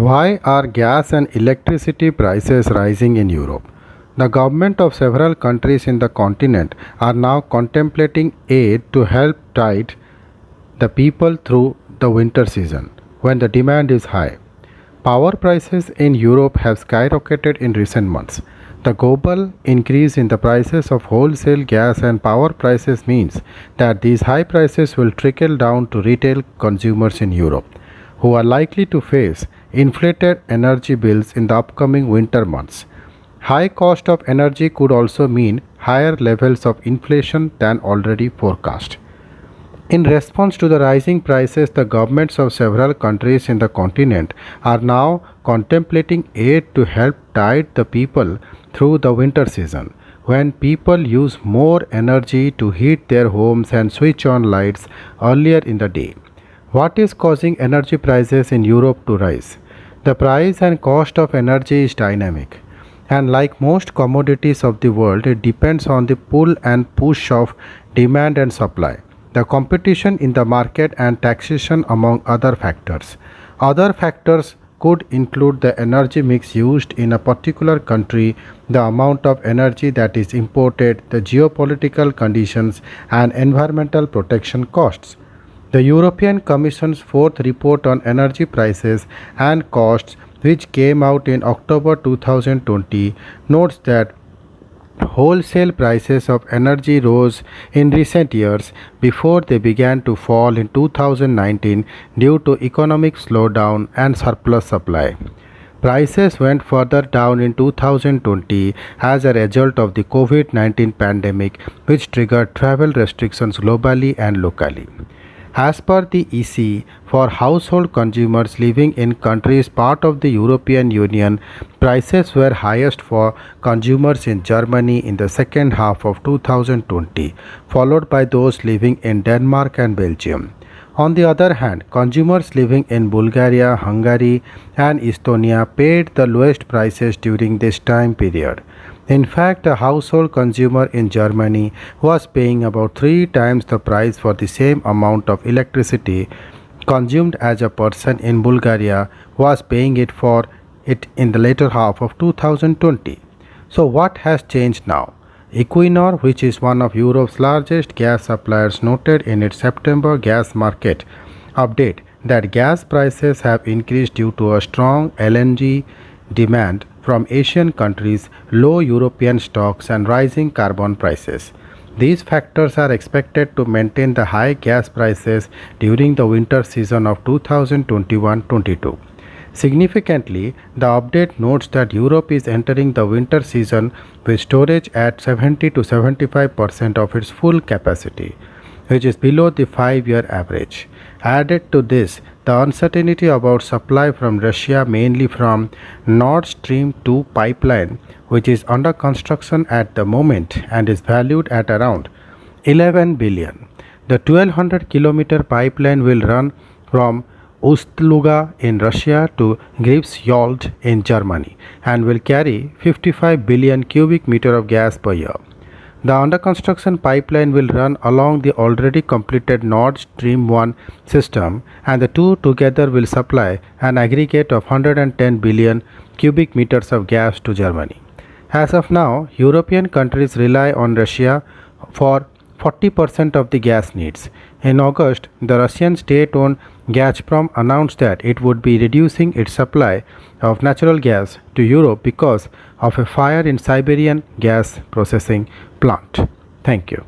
Why are gas and electricity prices rising in Europe? The government of several countries in the continent are now contemplating aid to help tide the people through the winter season when the demand is high. Power prices in Europe have skyrocketed in recent months. The global increase in the prices of wholesale gas and power prices means that these high prices will trickle down to retail consumers in Europe, who are likely to face inflated energy bills in the upcoming winter months. High cost of energy could also mean higher levels of inflation than already forecast. In response to the rising prices, the governments of several countries in the continent are now contemplating aid to help tide the people through the winter season, when people use more energy to heat their homes and switch on lights earlier in the day. What is causing energy prices in Europe to rise? The price and cost of energy is dynamic, and like most commodities of the world, it depends on the pull and push of demand and supply, the competition in the market, and taxation, among other factors. Other factors could include the energy mix used in a particular country, the amount of energy that is imported, the geopolitical conditions, and environmental protection costs. The European Commission's fourth report on energy prices and costs, which came out in October 2020, notes that wholesale prices of energy rose in recent years before they began to fall in 2019 due to economic slowdown and surplus supply. Prices went further down in 2020 as a result of the COVID-19 pandemic, which triggered travel restrictions globally and locally. As per the EC, for household consumers living in countries part of the European Union, prices were highest for consumers in Germany in the second half of 2020, followed by those living in Denmark and Belgium. On the other hand, consumers living in Bulgaria, Hungary, and Estonia paid the lowest prices during this time period. In fact, a household consumer in Germany was paying about 3 times the price for the same amount of electricity consumed as a person in Bulgaria was paying it for it in the later half of 2020. So what has changed now? Equinor, which is one of Europe's largest gas suppliers, noted in its September gas market update that gas prices have increased due to a strong LNG demand from Asian countries, low European stocks, and rising carbon prices. These factors are expected to maintain the high gas prices during the winter season of 2021-22. Significantly, the update notes that Europe is entering the winter season with storage at 70 to 75% of its full capacity, which is below the 5-year average. Added to this, the uncertainty about supply from Russia, mainly from Nord Stream 2 pipeline, which is under construction at the moment and is valued at around 11 billion. The 1200-kilometer pipeline will run from Ust-Luga in Russia to Greifswald in Germany and will carry 55 billion cubic meter of gas per year. The under construction pipeline will run along the already completed Nord Stream 1 system, and the two together will supply an aggregate of 110 billion cubic meters of gas to Germany. As of now, European countries rely on Russia for 40% of the gas needs. In August, the Russian state-owned Gazprom announced that it would be reducing its supply of natural gas to Europe because of a fire in Siberian gas processing plant. Thank you.